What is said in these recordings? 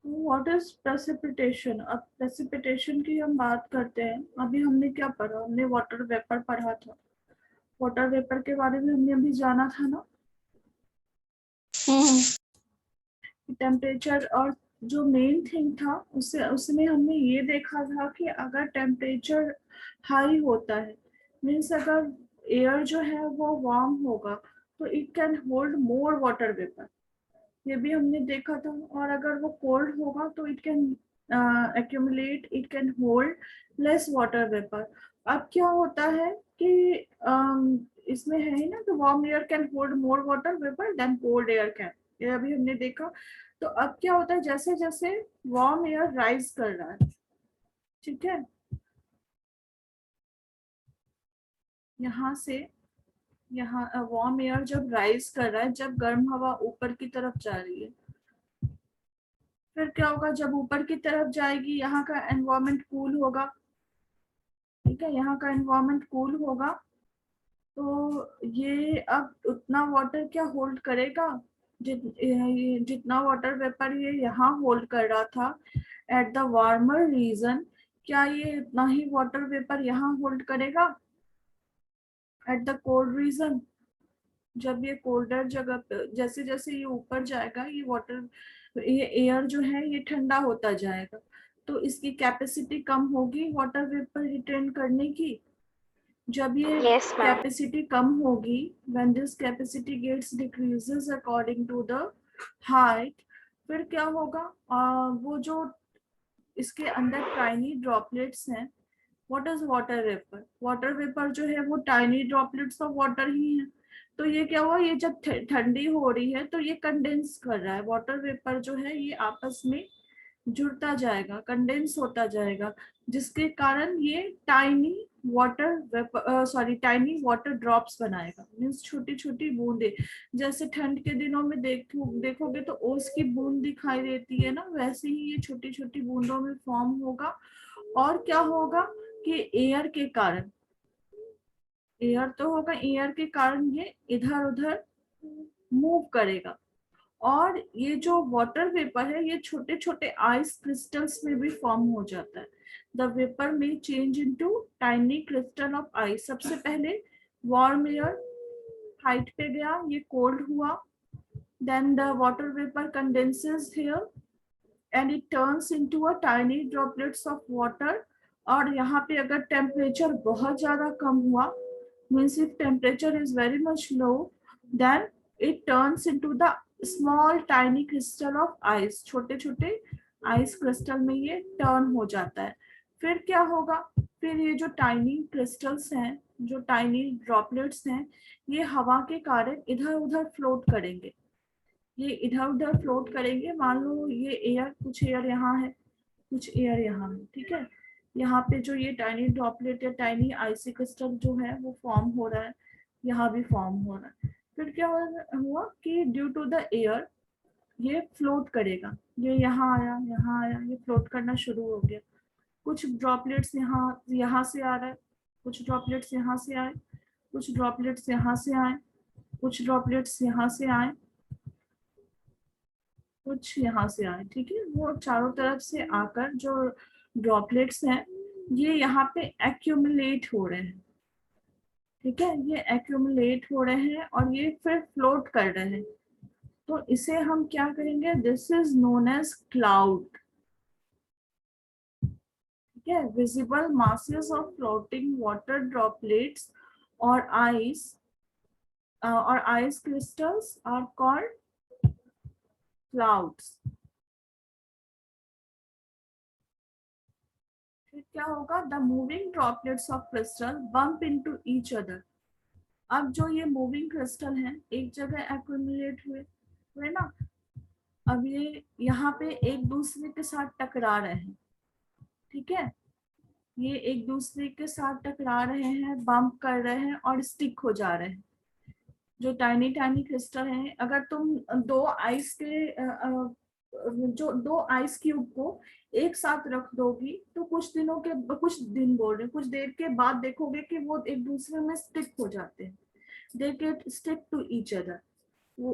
What is precipitation? अब precipitation की हम बात करते हैं। अभी हमने क्या पढ़ा? हमने वाटर वेपर पढ़ा था। वाटर वेपर के बारे में हमने अभी जाना था ना, टेम्परेचर। और जो मेन थिंग था उसमें हमने ये देखा था कि अगर टेम्परेचर हाई होता है, मीन्स अगर एयर जो है वो वार्म होगा, तो it can hold more water vapour, ये भी हमने देखा था। और अगर वो कोल्ड होगा तो it can accumulate, it can hold less water vapour. अब क्या होता है कि इसमें है ही ना कि warm air can hold more water vapour than cold air can, ये अभी हमने देखा। तो अब क्या होता है, जैसे जैसे वार्म एयर राइज कर रहा है, ठीक है, यहाँ से यहाँ वार्म एयर जब राइज कर रहा है, जब गर्म हवा ऊपर की तरफ जा रही है, फिर क्या होगा, जब ऊपर की तरफ जाएगी यहाँ का एनवायरमेंट कूल होगा, ठीक है, यहाँ का एनवायरमेंट कूल होगा। तो ये अब उतना वाटर क्या होल्ड करेगा, जितना वाटर वेपर ये यहाँ होल्ड कर रहा था एट द वार्मर रीजन, क्या ये इतना ही वाटर वेपर यहाँ होल्ड करेगा एट द कोल्ड रीजन? जब ये कोल्डर जगह पे, जैसे जैसे ये ऊपर जाएगा, ये वाटर, ये एयर जो है ये ठंडा होता जाएगा, तो इसकी कैपेसिटी कम होगी वाटर वेपर रिटेन करने की। जब ये Yes, ma'am. कैपेसिटी कम होगी, when this capacity gets decreases according to the height, फिर क्या होगा, वो जो इसके अंदर टाइनी ड्रॉपलेट्स हैं, what is water vapour? Water vapour जो है वो टाइनी ड्रॉपलेट्स ऑफ वाटर ही है। तो ये क्या हुआ, ये जब ठंडी हो रही है तो ये कंडेंस कर रहा है, वाटर वेपर जो है ये आपस में जुड़ता जाएगा, कंडेंस होता जाएगा, जिसके कारण ये tiny water tiny water drops बनाएगा, मीन्स छोटी छोटी बूंदे। जैसे ठंड के दिनों में देखोगे तो ओस की बूंद दिखाई देती है ना, वैसे ही ये छोटी छोटी बूंदों में फॉर्म होगा। और क्या होगा कि एयर के कारण, एयर तो होगा, एयर के कारण ये इधर उधर मूव करेगा। और ये जो वाटर वेपर है ये छोटे छोटे आइस क्रिस्टल्स में भी फॉर्म हो जाता है। द वेपर में change into tiny crystal of ice. सबसे पहले वार्म एयर हाइट पे गया, ये कोल्ड हुआ, then the water vapour condenses here and it turns into a tiny droplets of water. और यहाँ पे अगर टेम्परेचर बहुत ज्यादा कम हुआ, means if temperature is very much low, then it turns into the small tiny crystal of ice. छोटे छोटे आइस क्रिस्टल में ये टर्न हो जाता है। फिर क्या होगा, फिर ये जो टाइनी क्रिस्टल्स हैं, जो टाइनी ड्रॉपलेट्स हैं, ये हवा के कारण इधर उधर फ्लोट करेंगे, ये इधर उधर फ्लोट करेंगे। मान लो ये एयर, कुछ एयर यहाँ है, कुछ एयर यहाँ है, ठीक है। यहाँ पे जो ये टाइनी ड्रॉपलेट या टाइनी आइसी क्रिस्टल जो है वो फॉर्म हो रहा है, यहाँ भी फॉर्म हो रहा है। फिर क्या हुआ कि ड्यू टू द एयर ये फ्लोट करेगा, ये यहाँ आया, ये फ्लोट करना शुरू हो गया। कुछ ड्रॉपलेट्स यहाँ यहाँ से आ रहा है, कुछ ड्रॉपलेट्स यहाँ से आए, कुछ ड्रॉपलेट्स यहाँ से आए, कुछ ड्रॉपलेट्स यहाँ से आए, कुछ यहाँ से आए, ठीक है। वो चारों तरफ से आकर जो ड्रॉपलेट्स हैं ये यहाँ पे एक्यूमुलेट हो रहे हैं, ठीक है, ये एक्यूमुलेट हो रहे हैं और ये फिर फ्लोट कर रहे हैं। तो इसे हम क्या करेंगे, this is known as cloud, ठीक है। Visible masses of floating water droplets और ice crystals are called clouds. फिर क्या होगा, the moving droplets of crystal bump into each other. अब जो ये मूविंग क्रिस्टल हैं एक जगह एक्यूमुलेट हुए ना, अब ये यहाँ पे एक दूसरे के साथ टकरा रहे हैं, ठीक है, ये एक दूसरे के साथ टकरा रहे हैं, बम्प कर रहे हैं और स्टिक हो जा रहे हैं। जो टाइनी टाइनी क्रिस्टल हैं, अगर तुम दो आइस के जो दो आइस क्यूब को एक साथ रख दोगी तो कुछ दिन बोल रहे, कुछ देर के बाद देखोगे कि वो एक दूसरे में स्टिक हो जाते हैं, they get stick to each other. वो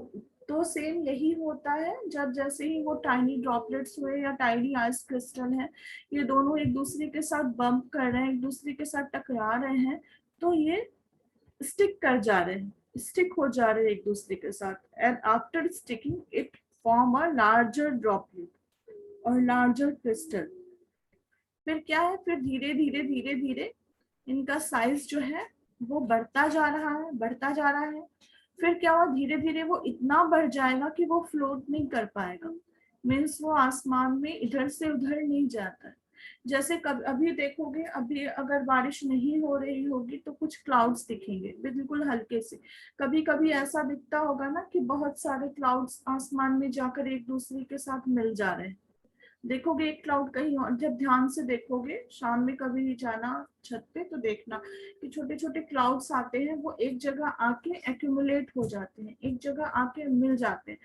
तो सेम यही होता है, जब जैसे ही वो टाइनी ड्रॉपलेट्स हुए या टाइनी आइस क्रिस्टल है, ये दोनों एक दूसरे के साथ बम्प कर रहे हैं, एक दूसरे के साथ टकरा रहे हैं, तो ये स्टिक कर जा रहे हैं, स्टिक हो जा रहे हैं एक दूसरे के साथ, and after sticking it form a larger droplet और लार्जर क्रिस्टल। फिर क्या है, फिर धीरे धीरे धीरे धीरे इनका साइज जो है वो बढ़ता जा रहा है, बढ़ता जा रहा है। फिर क्या हुआ, धीरे धीरे वो इतना बढ़ जाएगा कि वो फ्लोट नहीं कर पाएगा, मीन्स वो आसमान में इधर से उधर नहीं जाता है। जैसे कब अभी देखोगे, अभी अगर बारिश नहीं हो रही होगी तो कुछ क्लाउड्स दिखेंगे बिल्कुल हल्के से, कभी कभी ऐसा दिखता होगा ना कि बहुत सारे क्लाउड्स आसमान में जाकर एक दूसरे के साथ मिल जा रहे हैं। देखोगे एक क्लाउड कहीं और, जब ध्यान से देखोगे शाम में कभी भी जाना छत पे तो देखना कि छोटे छोटे क्लाउड्स आते हैं, वो एक जगह आके एक्यूमुलेट हो जाते हैं, एक जगह आके मिल जाते हैं।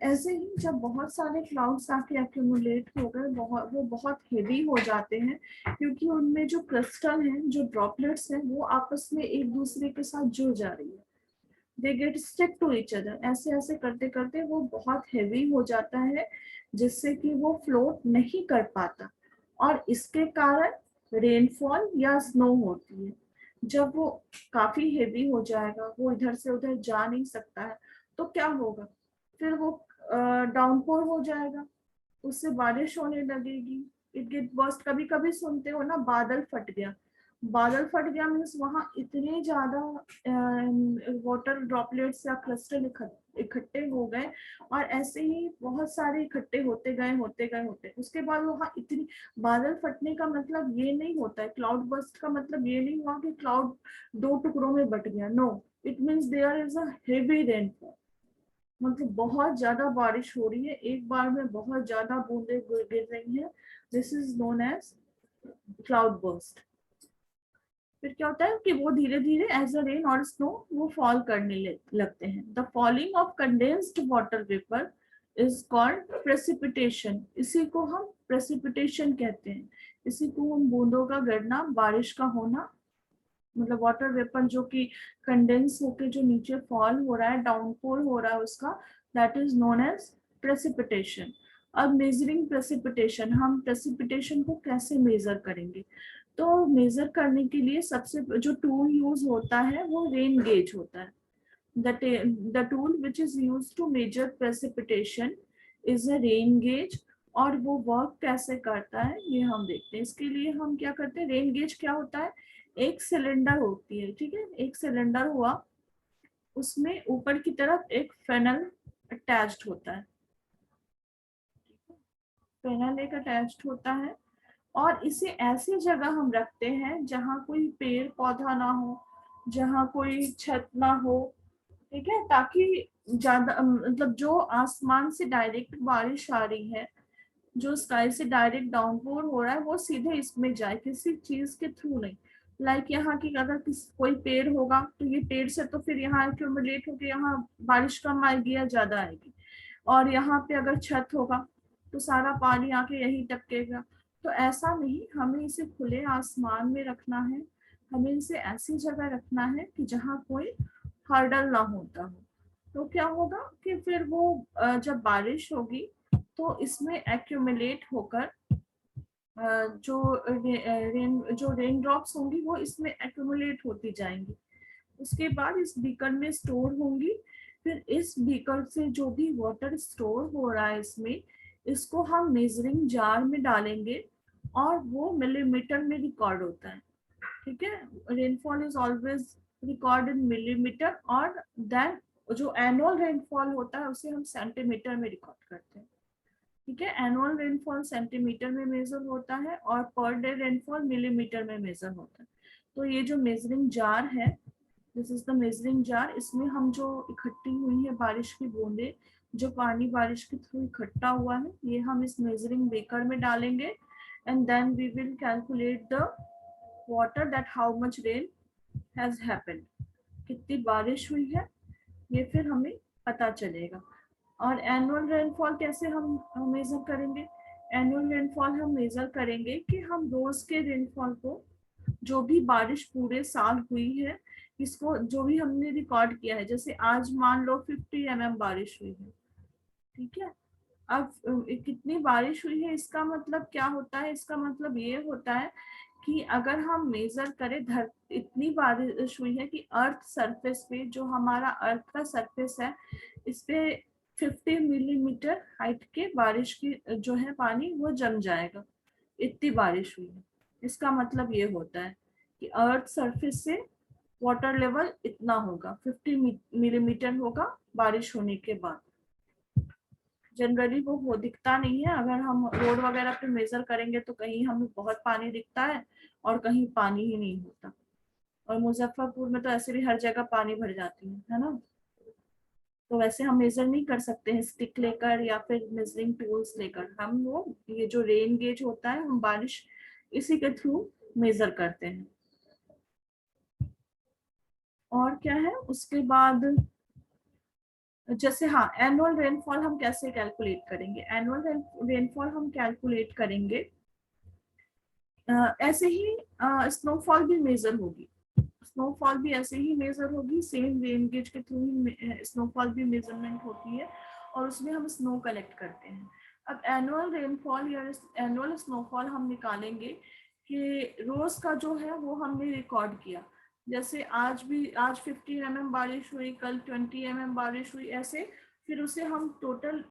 ऐसे ही जब बहुत सारे क्लाउड्स आके एक्यूमुलेट हो गए, वो बहुत हेवी हो जाते हैं, क्योंकि उनमें जो क्रिस्टल हैं, जो ड्रॉपलेट्स हैं, वो आपस में एक दूसरे के साथ जुड़ जा रही है, they get stick to each other. ऐसे ऐसे करते करते वो बहुत हेवी हो जाता है, जिससे कि वो फ्लोट नहीं कर पाता, और इसके कारण रेनफॉल या स्नो होती है। जब वो काफी हेवी हो जाएगा, वो इधर से उधर जा नहीं सकता है, तो क्या होगा, फिर वो डाउनपोर हो जाएगा, उससे बारिश होने लगेगी। इट गेट बर्स्ट, कभी कभी सुनते हो ना बादल फट गया, बादल फट गया मीन्स वहां इतने ज्यादा वाटर ड्रॉपलेट्स या क्रिस्टल इकट्ठे हो गए, और ऐसे ही बहुत सारे इकट्ठे होते गए होते गए होते, उसके बाद वहां इतनी, बादल फटने का मतलब ये नहीं होता है, क्लाउड बर्स्ट का मतलब ये नहीं हुआ कि क्लाउड दो टुकड़ों में बट गया, no, it means there is a heavy rainfall, मतलब बहुत ज्यादा बारिश हो रही है, एक बार में बहुत ज्यादा बूंदें गिर रही हैं, this is known as cloud burst. फिर क्या होता है कि वो धीरे धीरे एज अ रेन और स्नो वो फॉल करने लगते हैं। The falling of condensed water vapour is called precipitation, इसी को हम प्रेसिपिटेशन कहते हैं, इसी को हम बूंदों का गिरना, बारिश का होना, मतलब वाटर वेपर जो कि कंडेंस होके जो नीचे फॉल हो रहा है, डाउनपोर हो रहा है उसका, that is known as precipitation. अब मेजरिंग प्रेसिपिटेशन, हम प्रेसिपिटेशन को कैसे मेजर करेंगे, तो मेजर करने के लिए सबसे जो टूल यूज होता है वो रेन गेज होता है। The tool which is use to measure precipitation is a rain gauge. और वो वर्क कैसे करता है ये हम देखते हैं। इसके लिए हम क्या करते हैं, रेन गेज क्या होता है, एक सिलेंडर होती है, ठीक है, एक सिलेंडर हुआ, उसमें ऊपर की तरफ एक फेनल अटैच्ड होता है, फेनल एक अटैच्ड होता है, और इसे ऐसी जगह हम रखते हैं जहाँ कोई पेड़ पौधा ना हो, जहाँ कोई छत ना हो, ठीक है, ताकि ज्यादा मतलब जो आसमान से डायरेक्ट बारिश आ रही है, जो स्काई से डायरेक्ट डाउनपोर हो रहा है, वो सीधे इसमें जाए, किसी चीज के थ्रू नहीं। लाइक यहाँ की अगर कोई पेड़ होगा तो ये पेड़ से तो फिर यहाँ एक्यूमुलेट होकर यहाँ बारिश कम आएगी या ज्यादा आएगी, और यहाँ पे अगर छत होगा तो सारा पानी आके यही टपकेगा। तो ऐसा नहीं, हमें इसे खुले आसमान में रखना है, हमें इसे ऐसी जगह रखना है कि जहाँ कोई हर्डल ना होता हो। तो क्या होगा कि फिर वो जब बारिश होगी तो इसमें एक्यूमुलेट होकर जो रेन ड्रॉप्स होंगी वो इसमें एक्यूमुलेट होती जाएंगी, उसके बाद इस बीकर में स्टोर होंगी। फिर इस बीकर से जो भी वाटर स्टोर हो रहा है इसमें, इसको हम मेजरिंग जार में डालेंगे, और वो मिलीमीटर में रिकॉर्ड होता है, ठीक है, rainfall is always record in millimetre, और देन जो एनुअल रेनफॉल होता है उसे हम सेंटीमीटर में रिकॉर्ड करते हैं, ठीक है, एनुअल रेनफॉल सेंटीमीटर में मेजर होता है और पर डे रेनफॉल मिलीमीटर में मेजर होता है। तो ये जो मेजरिंग जार है, this is the measuring jar, इसमें हम जो इकट्ठी हुई है बारिश की बूंदे, जो पानी बारिश के थ्रू इकट्ठा हुआ है, ये हम इस मेजरिंग बेकर में डालेंगे, and then we will calculate the water that how much rain has happened, कितनी बारिश हुई है, ये फिर हमें पता चलेगा। और एनुअल रेनफॉल कैसे हम मेजर करेंगे, एनुअल रेनफॉल हम मेजर करेंगे कि हम रोज के रेनफॉल को, जो भी बारिश पूरे साल हुई है, इसको जो भी हमने रिकॉर्ड किया है, जैसे आज मान लो 50 mm बारिश हुई है, ठीक है। अब कितनी बारिश हुई है इसका मतलब क्या होता है, इसका मतलब ये होता है कि अगर हम मेजर करें इतनी बारिश हुई है कि अर्थ सरफेस पे, जो हमारा अर्थ का सरफेस है, इस पे 50 मिलीमीटर हाइट के बारिश की जो है पानी वो जम जाएगा, इतनी बारिश हुई है। इसका मतलब ये होता है कि अर्थ सरफेस से वाटर लेवल इतना होगा, 50 मिलीमीटर होगा बारिश होने के बाद। जनरली वो दिखता नहीं है, अगर हम रोड वगैरह पे मेजर करेंगे तो कहीं हमें बहुत पानी दिखता है और कहीं पानी ही नहीं होता। और मुजफ्फरपुर में तो ऐसे भी हर जगह पानी भर जाती है ना। तो वैसे हम मेजर नहीं कर सकते हैं स्टिक लेकर या फिर मेजरिंग टूल्स लेकर, हम वो ये जो रेन गेज होता है हम बारिश इसी के थ्रू मेजर करते हैं। और क्या है उसके बाद, जैसे हाँ, एनुअल रेनफॉल हम कैसे कैलकुलेट करेंगे, एनुअल रेनफॉल हम कैलकुलेट करेंगे ऐसे ही, स्नोफॉल भी मेजर होगी, स्नोफॉल भी ऐसे ही मेजर होगी, सेम रेन गेज के थ्रू ही स्नोफॉल भी मेजरमेंट होती है और उसमें हम स्नो कलेक्ट करते हैं। अब एनुअल रेनफॉल या एनुअल स्नोफॉल हम निकालेंगे कि रोज का जो है वो हमने रिकॉर्ड किया, जैसे आज 15 mm बारिश हुई, कल 20 mm बारिश हुई, ऐसे फिर उसे हम टोटल